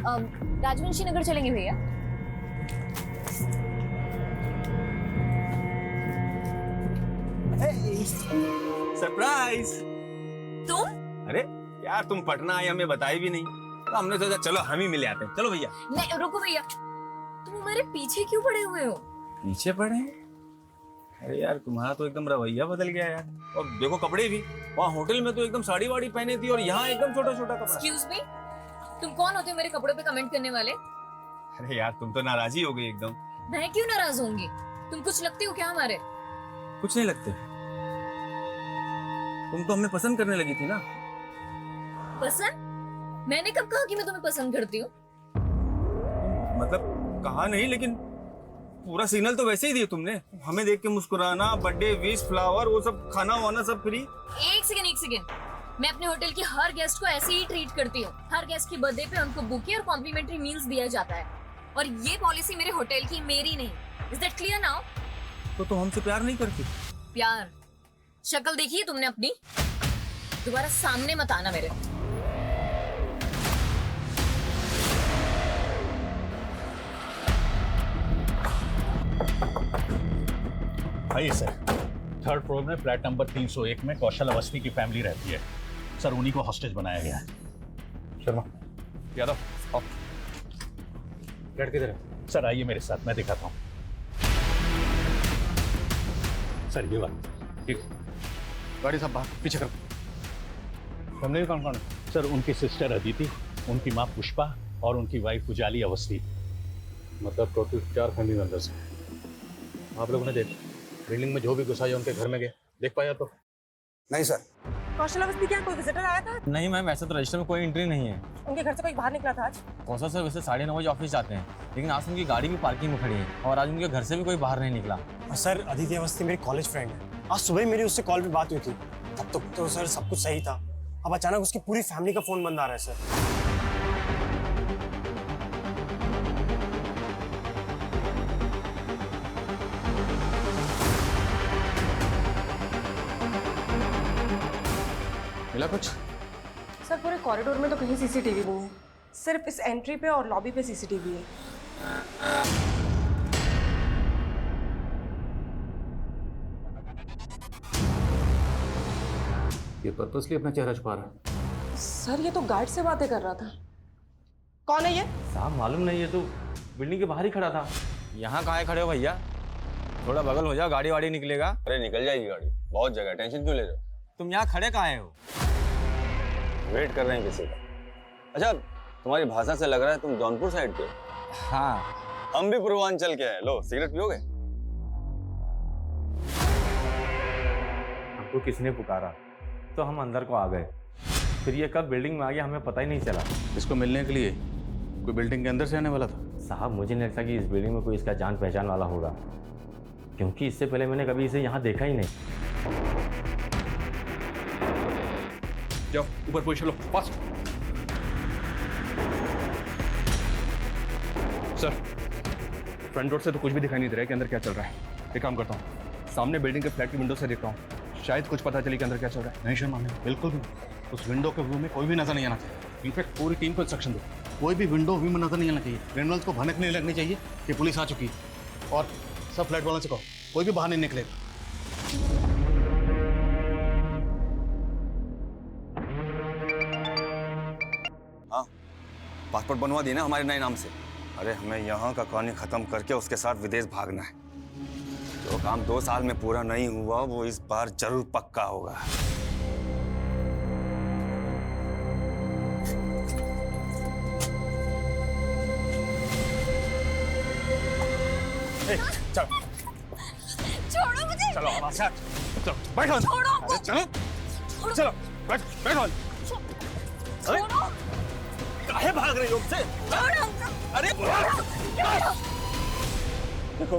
राजवंशी नगर चलेंगे भैया। सरप्राइज। तुम? अरे यार तुम पटना आई हमें बताई भी नहीं, तो हमने सोचा चलो हम ही मिले आते हैं। चलो भैया। नहीं रुको भैया, तुम हमारे पीछे क्यों पड़े हुए हो? पीछे पड़े हैं? अरे यार तुम्हारा तो एकदम रवैया बदल गया यार। और देखो कपड़े भी, वहाँ होटल में तो एकदम साड़ी वाड़ी पहने थी और यहाँ एकदम छोटा छोटा कपड़ा। एक्सक्यूज मी, तुम कौन होते हो मेरे कपड़ों पे कमेंट करने वाले? अरे यार तुम तो नाराज ही हो गई एकदम। मैं क्यों नाराज होंगी? तुम कुछ लगते हो क्या हमारे? कुछ नहीं लगते, तुम तो हमें पसंद करने लगी थी ना। पसंद? मैंने कब कहा कि मैं तुम्हें पसंद करती हूँ? मतलब कहा नहीं, लेकिन पूरा सिग्नल तो वैसे ही दिया तुमने। हमें देख के मुस्कुराना, बर्थडे विश, फ्लावर, वो सब खाना वाना सब फ्री। एक सेकंड, मैं अपने होटल के हर गेस्ट को ऐसे ही ट्रीट करती हूँ। हर गेस्ट की बर्थडे पे उनको बुके और कॉम्प्लीमेंट्री मील्स दिया जाता है, और ये पॉलिसी मेरे होटल की, मेरी नहीं। Is that clear now? तो हमसे प्यार नहीं करती? प्यार? शक्ल देखी है तुमने अपनी? दोबारा सामने मत आना मेरे। आइए सर, थर्ड फ्लोर में फ्लैट नंबर 301 में कौशल अवस्थी की फैमिली रहती है सर। उन्हीं को हॉस्टेज बनाया गया है। शर्मा, यादव, आओ। फ्लैट किधर है? सर आइए मेरे साथ, मैं दिखाता हूँ। सर ये बात ठीक। गाड़ी सब बाहर पीछे करो। फैमिली कौन कौन है? सर उनकी सिस्टर अदिति, उनकी माँ पुष्पा और उनकी वाइफ उजाली अवस्थी। मतलब टोटल 4 फैमिली मेंबर्स हैं। आप लोगों ने देख बिल्डिंग में जो भी घुसा या उनके घर में गए, देख पाया तो? नहीं सर। कौशल अवस्थी क्या कोई विजिटर आया था? नहीं मैम, ऐसा तो रजिस्टर में कोई एंट्री नहीं है। उनके घर से कोई बाहर निकला था आज? कौशल सर वैसे 9:30 बजे ऑफिस जाते हैं, लेकिन आज उनकी गाड़ी भी पार्किंग में खड़ी है और आज उनके घर से भी कोई बाहर नहीं निकला। सर अदिति अवस्थी मेरी कॉलेज फ्रेंड है। आज सुबह मेरी उससे कॉल पे बात हुई थी, तब तक तो सर सब कुछ सही था। अब अचानक उसकी पूरी फैमिली का फोन बंद आ रहा है सर। मिला कुछ? सर पूरे कॉरिडोर में तो कहीं सीसीटीवी नहीं है, सिर्फ इस एंट्री पे और लॉबी पे सीसीटीवी है। ये पर्पसली अपना चेहरा छुपा रहा है। सर ये तो गार्ड से बातें कर रहा था। कौन है ये? साहब मालूम नहीं, ये तो बिल्डिंग के बाहर ही खड़ा था। यहाँ कहाँ खड़े हो भैया? थोड़ा बगल हो जाओ, गाड़ी वाड़ी निकलेगा। अरे निकल जाएगी गाड़ी, बहुत जगह, टेंशन क्यों ले रहे हो? तुम यहाँ खड़े कहाँ हो? वेट कर रहे हैं किसी का। अच्छा तुम्हारी भाषा से लग रहा है तुम जौनपुर साइड के हो। हाँ। हम भी पूर्वांचल के हैं। लो सिगरेट पियोगे? हमको किसने पुकारा तो हम अंदर को आ गए, फिर ये कब बिल्डिंग में आ गया हमें पता ही नहीं चला। इसको मिलने के लिए कोई बिल्डिंग के अंदर से आने वाला था? साहब मुझे नहीं लगता कि इस बिल्डिंग में कोई इसका जान पहचान वाला होगा, क्योंकि इससे पहले मैंने कभी इसे यहाँ देखा ही नहीं। जाओ ऊपर पोजीशन लो, फास्ट। सर फ्रंट डोर से तो कुछ भी दिखाई नहीं दे रहा है कि अंदर क्या चल रहा है। एक काम करता हूँ, सामने बिल्डिंग के फ्लैट की विंडो से देखता हूँ, शायद कुछ पता चले कि अंदर क्या चल रहा है। नहीं शर्मा, बिल्कुल भी उस विंडो के व्यू में कोई भी नजर नहीं आना चाहिए। इनफैक्ट पूरी टीम को इंस्ट्रक्शन दो, कोई भी विंडो व्यू में नजर नहीं आना चाहिए। रेनोल्ड्स को भनक नहीं लगनी चाहिए कि पुलिस आ चुकी है। और सब फ्लैट वालों से कहो कोई भी बाहर नहीं निकलेगा। हाँ पासपोर्ट बनवा दी ना हमारे नए नाम से। अरे हमें यहाँ का कहानी खत्म करके उसके साथ विदेश भागना है। जो काम 2 साल में पूरा नहीं हुआ वो इस बार जरूर पक्का होगा। चलो छोड़ो मुझे। चलो हमारे साथ, चलो बैठो। छोड़ो। अरे चलो चलो बैठो। छोड़ो। काहे भाग रही हो मुझसे? छोड़ो। अरे देखो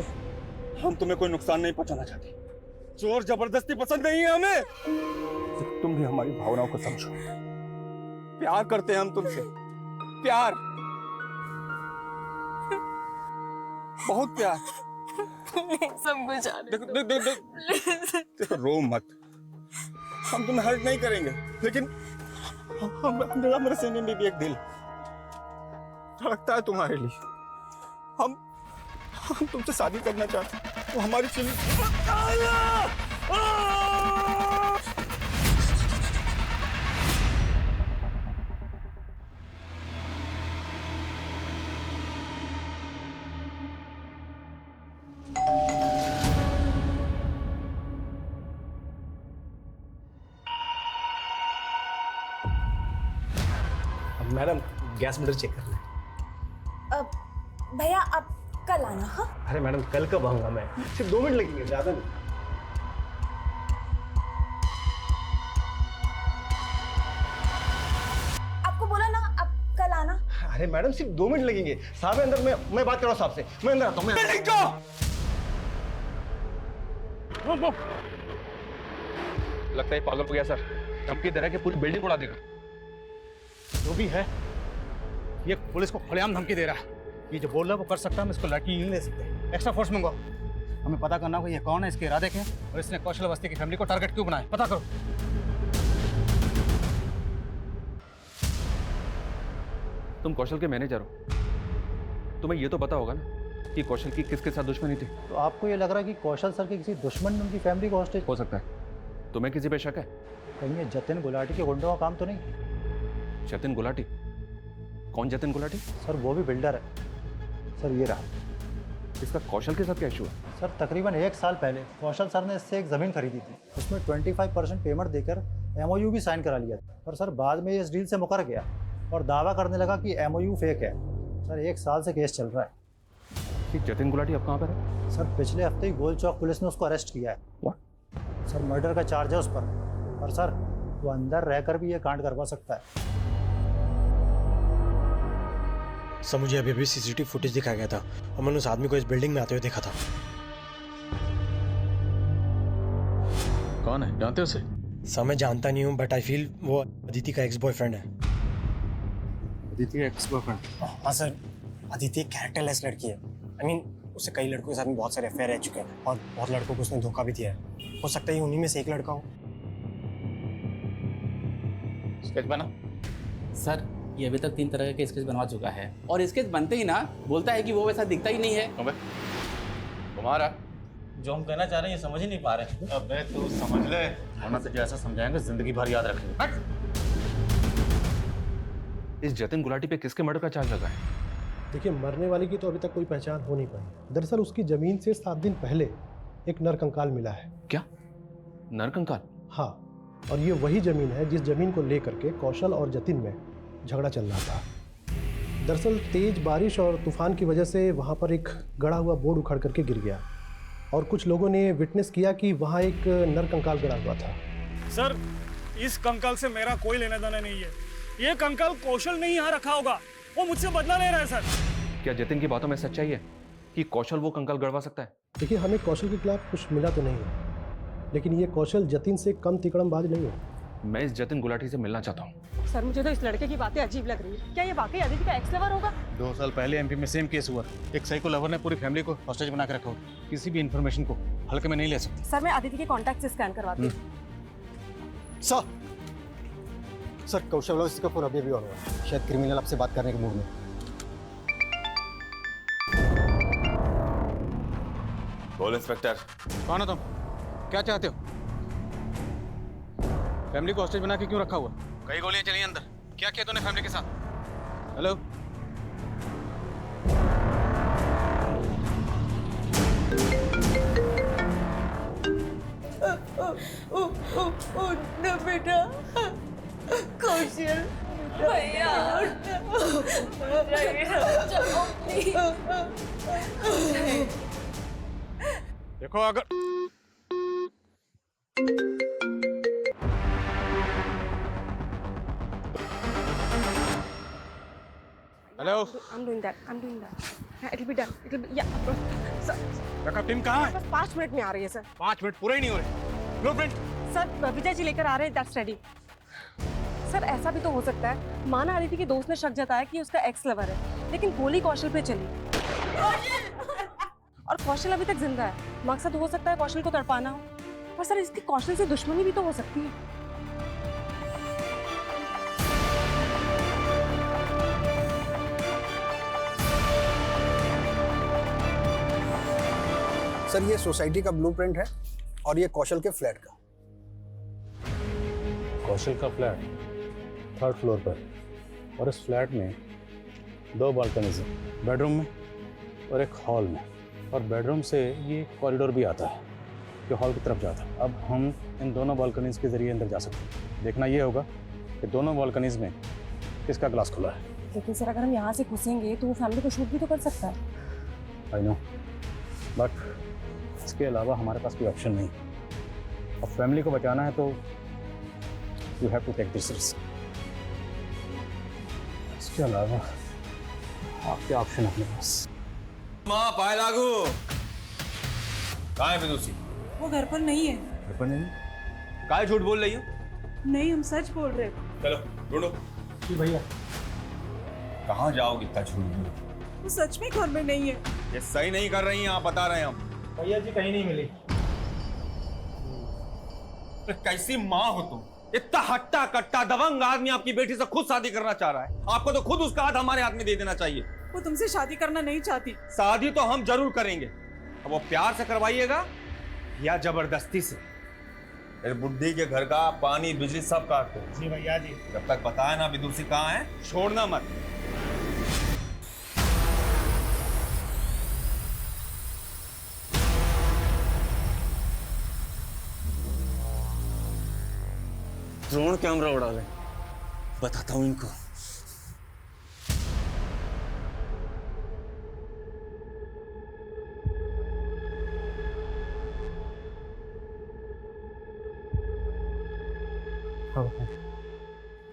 हम तुम्हें कोई नुकसान नहीं पहुंचाना चाहते। जोर जबरदस्ती पसंद नहीं है हमें। तो तुम भी हमारी भावनाओं को समझो। प्यार करते हैं हम तुमसे, प्यार, बहुत प्यार। सब कुछ आ देखो रो मत, हम तुम्हें हर्ट नहीं करेंगे, लेकिन हमारे सीने में भी एक दिल धड़कता है तुम्हारे लिए। हम तुमसे शादी करना चाहते हैं, वो हमारी मैडम गैस मीटर चेक करना है। भैया आप कल आना। हाँ अरे मैडम कल कब आऊंगा मैं, सिर्फ 2 मिनट लगेंगे, ज्यादा नहीं। आपको बोला ना आप कल आना। अरे मैडम सिर्फ 2 मिनट लगेंगे, साहब है अंदर, मैं बात कर रहा हूँ साहब से, मैं अंदर आता हूँ। लगता है पागल हो गया सर, धमकी दे रहा है कि पूरी बिल्डिंग उड़ा देगा। जो भी है, ये पुलिस को खुलेआम धमकी दे रहा है। ये जो बोल रहा है वो कर सकता है, हम इसको लड़की नहीं ले सकते। एक्स्ट्रा फोर्स मंगवाओ। हमें पता करना होगा ये कौन है, इसके इरादे क्या हैं और इसने कौशल अवस्थी की फैमिली को टारगेट क्यों बनाया, पता करो। तुम कौशल के मैनेजर हो, तुम्हें ये तो पता होगा ना कि कौशल की किसके साथ दुश्मनी थी। तो आपको ये लग रहा है कि कौशल सर के किसी दुश्मन ने उनकी फैमिली को हॉस्टेज। हो सकता है। तुम्हें किसी पे शक है? कहीं ये जतिन गुलाटी के गुंडों का काम तो नहीं? जतिन गुलाटी? कौन जतिन गुलाटी? सर वो भी बिल्डर है सर, ये रहा। इसका कौशल के साथ क्या इशू है? सर तकरीबन 1 साल पहले कौशल सर ने इससे एक ज़मीन खरीदी थी, उसमें 25% पेमेंट देकर MOU भी साइन करा लिया था, पर सर बाद में ये इस डील से मुकर गया और दावा करने लगा कि MOU फेक है। सर 1 साल से केस चल रहा है। कि जतिन गुलाटी अब कहाँ पर है? सर पिछले हफ्ते ही गोल चौक पुलिस ने उसको अरेस्ट किया है। What? सर मर्डर का चार्ज है उस पर सर वो अंदर रहकर भी ये कांड करवा सकता है। सर मुझे अभी भी CCTV फुटेज दिखाया गया था और मैंने उस आदमी को इस बिल्डिंग में आते हुए देखा था। कौन है, जानते हो उसे? सर मैं जानता नहीं हूँ, बट आई फील वो अदिति का एक्स बॉयफ्रेंड है। अदिति का एक्स बॉयफ्रेंड? हाँ सर, अदिति एक कैरेक्टरलेस लड़की है। आई मीन उससे कई लड़कों के साथ में बहुत सारे अफेयर रह चुके हैं और बहुत लड़कों को उसने धोखा भी दिया है। हो सकता है उन्हीं में से एक लड़का हो। स्केच बना? सर ये अभी तक 3 तरह के स्केच बनवा चुका है और स्केच बनते ही ना बोलता है कि वो वैसा दिखता ही नहीं है। अबे तुम्हारा जो हम कहना चाह रहे हैं ये समझ ही नहीं पा रहे। अबे तू समझ ले, वरना तुझे ऐसा समझाएंगे जिंदगी भर याद रखेंगे। इस जतिन गुलाटी पे किसके मर्डर का चार्ज लगा है? देखिए मरने वाले की तो अभी तक कोई पहचान हो नहीं पाई। दरअसल उसकी जमीन से 7 दिन पहले एक नरकंकाल मिला है। क्या नरकंकाल? हाँ, और ये वही जमीन है जिस जमीन को लेकर के कौशल और जतिन में झगड़ा चल रहा था। दरअसल तेज बारिश और तूफान की वजह से वहाँ पर एक गड़ा हुआ बोर्ड उखड़ करके गिर गया और कुछ लोगों ने विटनेस किया कि वहाँ एक नरकंकाल गड़ा हुआ था। सर इस कंकाल से मेरा कोई लेना देना नहीं है। ये कंकाल कौशल ने यहाँ रखा होगा, वो मुझसे बदला ले रहा है। सर क्या जतिन की बातों में सच्चाई है कि कौशल वो कंकाल गड़वा सकता है? देखिए हमें कौशल के खिलाफ कुछ मिला तो नहीं है, लेकिन ये कौशल जतिन से कम तिकड़मबाज नहीं है। मैं इस जतिन गुलाटी से मिलना चाहता हूँ। सर मुझे तो इस लड़के की बातें अजीब लग रही है। क्या ये वाकई अदिति का एक्स लवर होगा? 2 साल पहले MP में सेम केस हुआ। एक साइको लवर ने पूरी फैमिली को हॉस्टेज बना के रखा हो। किसी भी इंफॉर्मेशन को हल्के में नहीं ले सकते। सर मैं अदिति के कॉन्टैक्ट से स्कैन करवाती हूँ। सर कौशल वाला इसका फोन अभी भी ऑन हुआ है, शायद क्रिमिनल आपसे बात करने के मूड में। बोल इंस्पेक्टर। कौन हो तुम, क्या चाहते हो? फैमिली को हॉस्टेज बना के क्यों रखा हुआ? कई गोलियां चली अंदर, क्या किया तूने फैमिली के साथ? हेलो बेटा कौशल भैया देखो अगर hello I'm doing that. It'll be done. Sir, backup team कहाँ है? बस 5 मिनट में आ रही है सर। 5 मिनट पूरे ही नहीं हो रहे। ब्लूप्रिंट सर विजय जी लेकर आ रहे हैं, दैट्स रेडी। सर ऐसा भी तो हो सकता है माना अदिति के दोस्त ने शक जताया कि उसका एक्स लवर है, लेकिन गोली कौशल पे चली और कौशल अभी तक जिंदा है। मकसद हो सकता है कौशल को तड़पाना हो, पर सर इसकी कौशल से दुश्मनी भी तो हो सकती है। सर ये सोसाइटी का ब्लूप्रिंट है और ये कौशल के फ्लैट का। कौशल का फ्लैट 3rd फ्लोर पर, और इस फ्लैट में 2 बालकनीज हैं, बेडरूम में और एक हॉल में, और बेडरूम से ये कॉरिडोर भी आता है जो हॉल की तरफ जाता है। अब हम इन दोनों बालकनीज के जरिए अंदर जा सकते हैं। देखना ये होगा कि दोनों बालकनीज में किसका ग्लास खुला है। लेकिन सर अगर हम यहाँ से घुसेंगे तो वो फैमिली को शूट भी तो कर सकता है। आई नो, बट इसके अलावा हमारे पास कोई ऑप्शन नहीं। अब फैमिली को बचाना है तो you have to take this risk. इसके अलावा आपके ऑप्शन है अपने पास। माँ पाए लागू कहाँ है विदुषी? वो घर पर नहीं है। घर पर नहीं? काहे झूठ बोल रही हो? नहीं, हम सच बोल रहे हैं। चलो ढूंढो। जी भैया। कहाँ जाओगे इतना झूठ बोल? वो सच में घर में नहीं है। ये सही नहीं कर रही हैं आप, बता रहे हैं हम। भैया जी कहीं नहीं मिली। कैसी माँ हो तुम? इतना हट्टा कट्टा दबंग आदमी आपकी बेटी से खुद शादी करना चाह रहा है। आपको तो खुद उसका हाथ हमारे हाथ में दे देना चाहिए। वो तुमसे शादी करना नहीं चाहती। शादी तो हम जरूर करेंगे। अब वो प्यार से करवाइएगा या जबरदस्ती से? मेरे बुढ़ी के घर का पानी बिजली सब काट दो। जी भैया जी। जब तक बताए ना विदुषी कहाँ है, छोड़ना मत। ड्रोन कैमरा उड़ा ले, बताता हूँ इनको।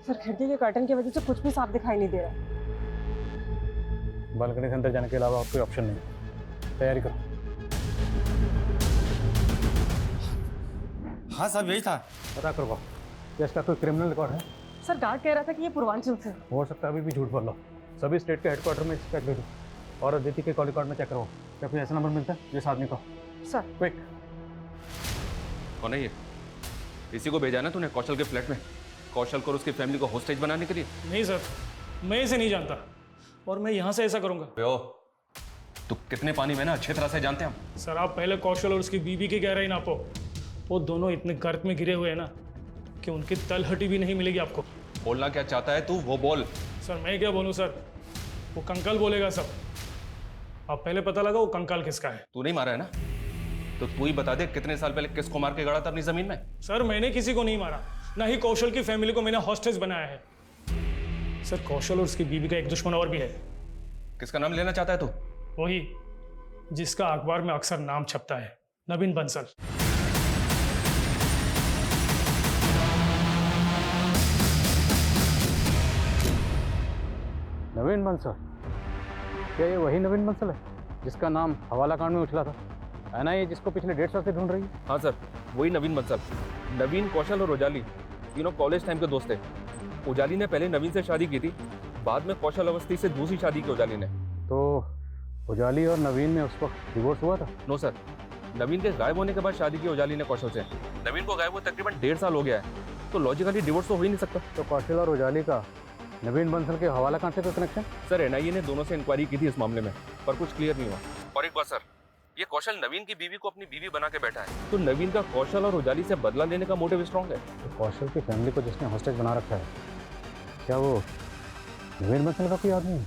सर खिड़की के कर्टन की वजह से कुछ भी साफ दिखाई नहीं दे रहा। बालकनी के अंदर जाने के अलावा और कोई ऑप्शन नहीं। तैयारी करो। हाँ साहब यही था। पता करो क्या इसका कोई क्रिमिनल रिकॉर्ड है? सर गार्ड कह रहा था कि ये पूर्वांचल से। हो सकता है अभी भी झूठ बोल लो। सभी स्टेट के हेडक्वार्टर में चेक दे दो, और अदिति के कॉल रिकॉर्ड में चेक करो। क्या कोई ऐसा नंबर मिलता है जिस आदमी को? Sir quick. कौन है ये? इसी को भेजा ना तूने कौशल के फ्लैट में, कौशल को और उसकी फैमिली को होस्टेज बनाने के लिए? नहीं सर, मैं इसे नहीं जानता और मैं यहाँ से ऐसा करूँगा। तू कितने पानी में ना अच्छी तरह से जानते हैं हम। सर आप पहले कौशल और उसकी बीवी की गहराई नापो। वो दोनों इतने गर्त में गिरे हुए हैं ना कि उनकी तलहटी भी नहीं मिलेगी आपको। बोलना क्या चाहता है तू, वो बोल। सर मैं क्या बोलूँ सर, वो कंकाल बोलेगा सब। आप पहले पता लगा वो कंकाल किसका है। तू नहीं मारा है ना, तो तू ही बता दे कितने साल पहले किसको मार के गड़ा था अपनी जमीन में। सर मैंने किसी को नहीं मारा, ना ही कौशल की फैमिली को मैंने हॉस्टेज बनाया है। सर कौशल और उसकी बीवी का एक दुश्मन और भी है। किसका नाम लेना चाहता है तू? वही जिसका अखबार में अक्सर नाम छपता है, नवीन बंसल। नवीन बंसल? क्या ये वही नवीन बंसल है जिसका नाम हवाला कांड में उछला था? है ना ये जिसको पिछले 1.5 साल से ढूंढ रही है? हाँ सर, वही नवीन बंसल। नवीन, कौशल और उजाली तीनों कॉलेज टाइम के दोस्त थे। उजाली ने पहले नवीन से शादी की थी, बाद में कौशल अवस्थी से दूसरी शादी की उजाली ने। तो उजाली और नवीन में उस वक्त डिवोर्स हुआ था? नो सर, नवीन के गायब होने के बाद शादी की उजाली ने कौशल से। नवीन को गायब हुए तकरीबन 1.5 साल हो गया है, तो लॉजिकली डिवोर्स तो हो ही नहीं सकता। तो कौशल और उजाली का नवीन बंसल के हवाला कांड से कोई कनेक्शन? सर एनआईए ने दोनों से इंक्वायरी की थी इस मामले में, पर कुछ क्लियर नहीं हुआ। और एक बात सर, ये कौशल नवीन की बीवी को अपनी बीवी बना के बैठा है, तो नवीन का कौशल और उजाली से बदला लेने का मोटिव स्ट्रॉन्ग है। तो कौशल की फैमिली को जिसने हॉस्टेज बना रखा है, क्या वो नवीन बंसल का कोई आदमी है?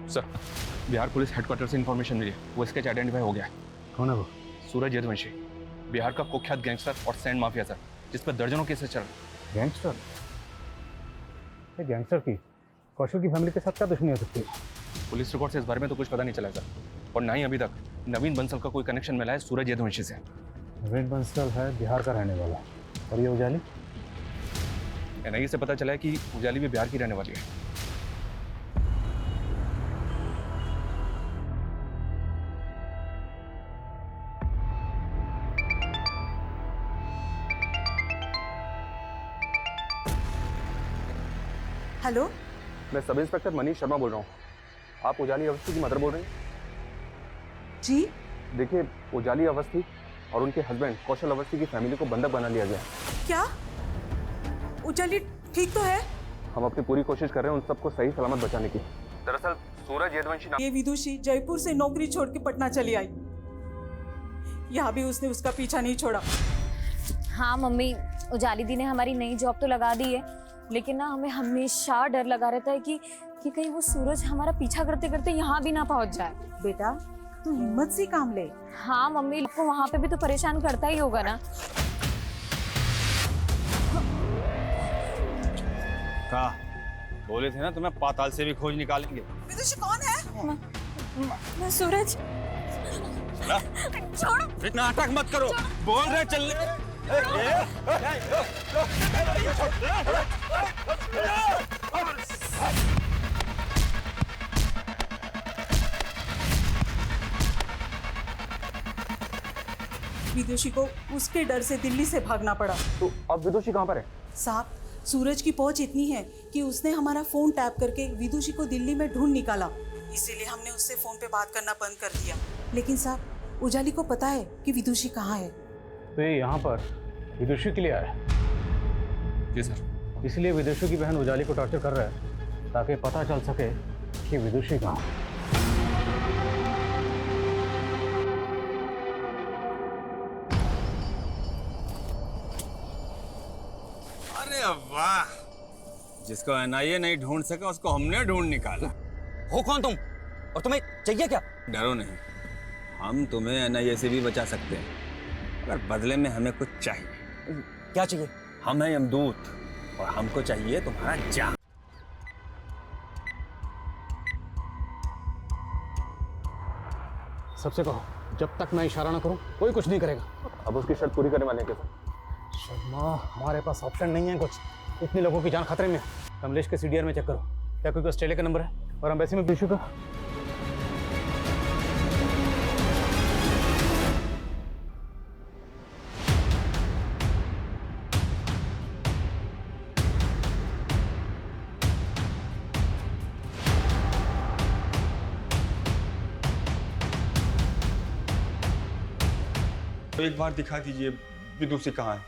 सर बिहार पुलिस हेडक्वार्टर से इंफॉर्मेशन मिली, वो स्केच आइडेंटिफाई हो गया है। कौन है वो? सूरज यदुवंशी, बिहार का कुख्यात गैंगस्टर और सैंड माफिया सर, जिस पर दर्जनों केसेस चल रहे। गैंगस्टर? ये गैंगस्टर की कौशल की फैमिली के साथ क्या दुश्मनी हो सकती है? पुलिस रिकॉर्ड से इस बारे में तो कुछ पता नहीं चला सर, और ना ही अभी तक नवीन बंसल का कोई कनेक्शन मिला है सूरज यदुवंशी से। नवीन बंसल है बिहार का रहने वाला, और ये उजाली? एनआईए से पता चला है कि उजाली भी बिहार की रहने वाली है। हेलो, मैं सब इंस्पेक्टर मनीष शर्मा बोल रहा हूँ। आप उजाली अवस्थी की मदर बोल रहे हैं? जी। देखिए, उजाली अवस्थी और उनके हस्बैंड कौशल अवस्थी की फैमिली को बंधक बना लिया गया। क्या? उजाली ठीक तो है? हम अपनी पूरी कोशिश कर रहे हैं उन सबको सही सलामत बचाने की। दरअसल सूरज यदुवंशी नाम ये विदुषी जयपुर से नौकरी छोड़ के पटना चली आई। यहाँ भी उसने उसका पीछा नहीं छोड़ा। हाँ मम्मी, उजाली दी ने हमारी नई जॉब तो लगा दी है, लेकिन ना हमें हमेशा डर लगा रहता है कि कहीं वो सूरज हमारा पीछा करते करते यहाँ भी ना पहुँच जाए। बेटा तू हिम्मत से काम ले। हाँ मम्मी, आपको वहाँ पे भी तो परेशान करता ही होगा ना। कहा बोले थे ना तुम्हें पाताल से भी खोज निकालेंगे। विदुषी कौन है? सूरज छोड़ो, इतना नाटक मत करो, बोल रहे चलने। विदुषी को उसके डर से दिल्ली से भागना पड़ा। तो अब विदुषी कहाँ पर है? साहब, सूरज की पहुंच इतनी है कि उसने हमारा फोन टैप करके विदुषी को दिल्ली में ढूंढ निकाला। इसीलिए हमने उससे फोन पे बात करना बंद कर दिया। लेकिन साहब, उजाली को पता है कि विदुषी कहाँ है। तो ये यहाँ पर विदुषी के लिए आया है। जी सर। इसलिए विदुषी की बहन उजाली को टॉर्चर कर रहा है ताकि पता चल सके कि विदुषी कहाँ है। अरे वाह, जिसको एनआईए नहीं ढूंढ सका उसको हमने ढूंढ निकाला। हो कौन तुम और तुम्हें चाहिए क्या? डरो नहीं, हम तुम्हें एनआईए से भी बचा सकते हैं, अगर बदले में हमें कुछ चाहिए। क्या चाहिए? हम हैं यमदूत और हमको चाहिए तुम्हारा जान। सबसे कहो, जब तक मैं इशारा ना करूं कोई कुछ नहीं करेगा। अब उसकी शर्त पूरी करने वाले कैसे? शर्मा, हमारे पास ऑप्शन नहीं है कुछ। इतने लोगों की जान खतरे में है। कमलेश के सीडीआर में चेक करो, क्या कोई ऑस्ट्रेलिया का नंबर है और एम्बेसी में विदुषी का। तो एक बार दिखा दीजिए विदुषी कहाँ है।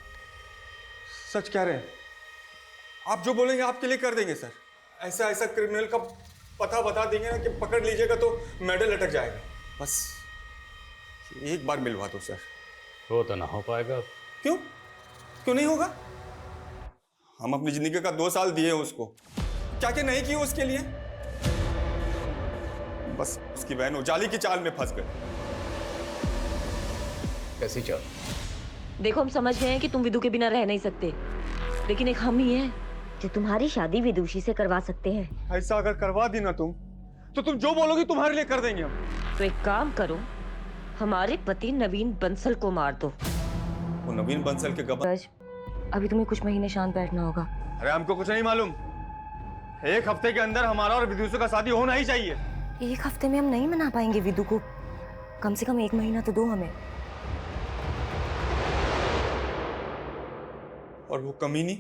सच कह रहे हैं आप, जो बोलेंगे आपके लिए कर देंगे सर। ऐसा ऐसा क्रिमिनल का पता बता देंगे ना कि पकड़ लीजिएगा तो मेडल लटक जाएगा। बस एक बार मिलवा दो सर। वो तो ना हो पाएगा। क्यों क्यों नहीं होगा? हम अपनी जिंदगी का 2 साल दिए उसको, क्या क्या नहीं किए उसके लिए। बस उसकी बहन उजाली की चाल में फंस गए। कैसी चाल? देखो, हम समझ गए हैं कि तुम विदु के बिना रह नहीं सकते, लेकिन एक हम ही हैं जो तुम्हारी शादी विदुषी से करवा सकते हैं। ऐसा अगर करवा दी ना तुम, तो तुम जो बोलोगी तुम्हारे लिए कर देंगे हम। तो एक काम करो, हमारे पति नवीन बंसल को मार दो। वो नवीन बंसल के गबन। अभी तुम्हें कुछ महीने शांत बैठना होगा। अरे हमको कुछ नहीं मालूम। 1 हफ्ते के अंदर हमारा और विदुषी का शादी होना ही चाहिए। 1 हफ्ते में हम नहीं मना पाएंगे विदु को, कम से कम 1 महीना तो दो हमें। और वो कमीनी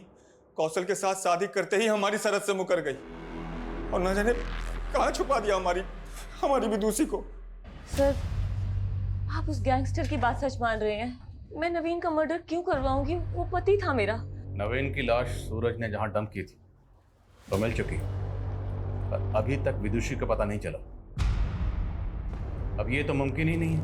कौशल के साथ शादी करते ही हमारी सरहद से मुकर गई और न जाने कहाँ छुपा दिया हमारी विदुषी को। सर, आप उस गैंगस्टर की बात सच मान रहे हैं? मैं नवीन का मर्डर क्यों करवाऊंगी? वो पति था मेरा। नवीन की लाश सूरज ने जहां डंप की थी तो मिल चुकी, पर अभी तक विदुषी का पता नहीं चला। अब ये तो मुमकिन ही नहीं है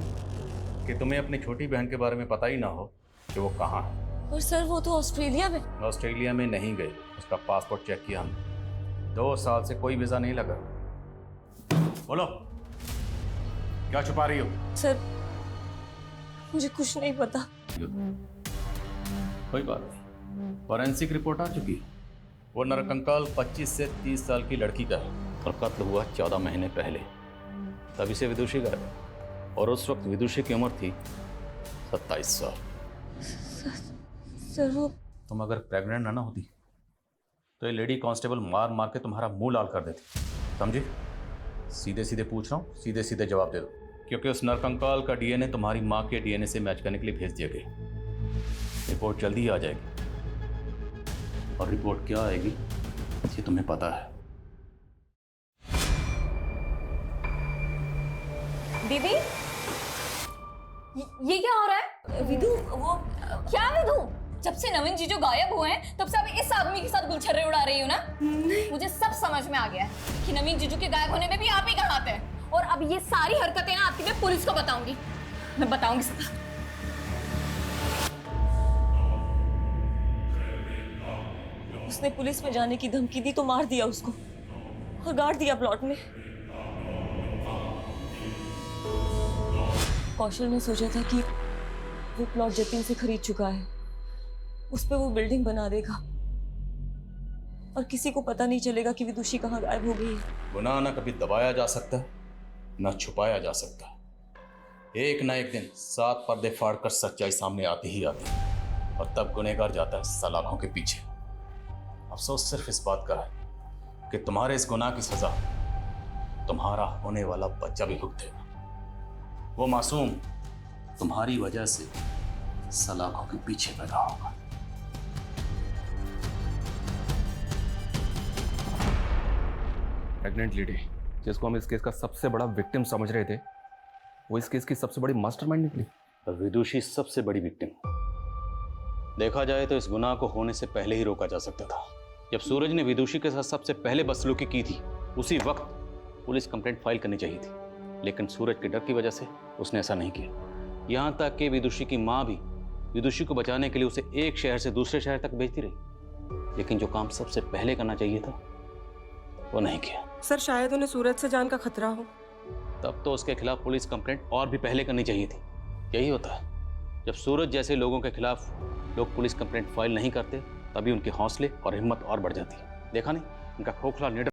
कि तुम्हें अपनी छोटी बहन के बारे में पता ही ना हो कि वो कहाँ है। और सर, वो तो ऑस्ट्रेलिया में। ऑस्ट्रेलिया में नहीं गई, उसका पासपोर्ट चेक किया हमने। 2 साल से कोई वीजा नहीं लगा। बोलो, क्या छुपा रही हो? सर, मुझे कुछ नहीं पता। कोई बात नहीं, फॉरेंसिक रिपोर्ट आ चुकी है। वो नरकंकाल 25 से 30 साल की लड़की का है और कत्ल हुआ 14 महीने पहले। तभी से विदुषी का है और उस वक्त विदुषी की उम्र थी 27 साल। सर, वो तुम अगर प्रेग्नेंट ना होती तो ये लेडी कांस्टेबल मार मार के तुम्हारा मुंह लाल कर देती, समझी? सीधे सीधे पूछ रहा हूँ, सीधे सीधे जवाब दे दो, क्योंकि उस नरकंकाल का डीएनए तुम्हारी माँ के डीएनए से मैच करने के लिए भेज दिया गया। रिपोर्ट जल्दी ही आ जाएगी और रिपोर्ट क्या आएगी ये तुम्हें पता है। दीदी, ये क्या हो रहा है? विदु, वो क्या विदु? जब से नवीन जीजू गायब हुए हैं तब से आप इस आदमी के साथ गुलछर्रे उड़ा रही हो ना। मुझे सब समझ में आ गया है कि नवीन जीजू के गायब होने में भी आप ही का हाथ है। और अब ये सारी हरकतें ना आपकी मैं पुलिस को बताऊंगी। मैं बताऊंगी सब। उसने पुलिस में जाने की धमकी दी तो मार दिया उसको और गाड़ दिया प्लॉट में। कौशल ने सोचा था कि वो प्लॉट जतिन से खरीद चुका है, उस पे वो बिल्डिंग बना देगा और किसी को पता नहीं चलेगा कि विदुषी कहाँ गायब हो गई है। गुनाह ना कभी दबाया जा सकता है ना छुपाया जा सकता है। एक ना एक दिन 7 पर्दे फाड़कर सच्चाई सामने आती ही आती है और तब गुनहगार जाता है सलाखों के पीछे। अफसोस सिर्फ इस बात का है कि तुम्हारे इस गुनाह की सजा तुम्हारा होने वाला बच्चा भी भुगतेगा। वो मासूम तुम्हारी वजह से सलाखों के पीछे पैदा होगा। प्रेग्नेंट लेडी जिसको हम इस केस का सबसे बड़ा विक्टिम समझ रहे थे, वो इस केस की सबसे बड़ी मास्टरमाइंड निकली। विदुषी सबसे बड़ी विक्टिम। देखा जाए तो इस गुनाह को होने से पहले ही रोका जा सकता था। जब सूरज ने विदुषी के साथ सबसे पहले बदसलूकी की थी उसी वक्त पुलिस कंप्लेंट फाइल करनी चाहिए थी, लेकिन सूरज के डर की वजह से उसने ऐसा नहीं किया। यहाँ तक कि विदुषी की माँ भी विदुषी को बचाने के लिए उसे एक शहर से दूसरे शहर तक भेजती रही, लेकिन जो काम सबसे पहले करना चाहिए था वो नहीं किया। सर शायद उन्हें सूरज से जान का खतरा हो। तब तो उसके खिलाफ पुलिस कंप्लेंट और भी पहले करनी चाहिए थी। यही होता है जब सूरज जैसे लोगों के खिलाफ लोग पुलिस कंप्लेंट फाइल नहीं करते, तभी उनके हौसले और हिम्मत और बढ़ जाती है। देखा नहीं, उनका खोखला निडर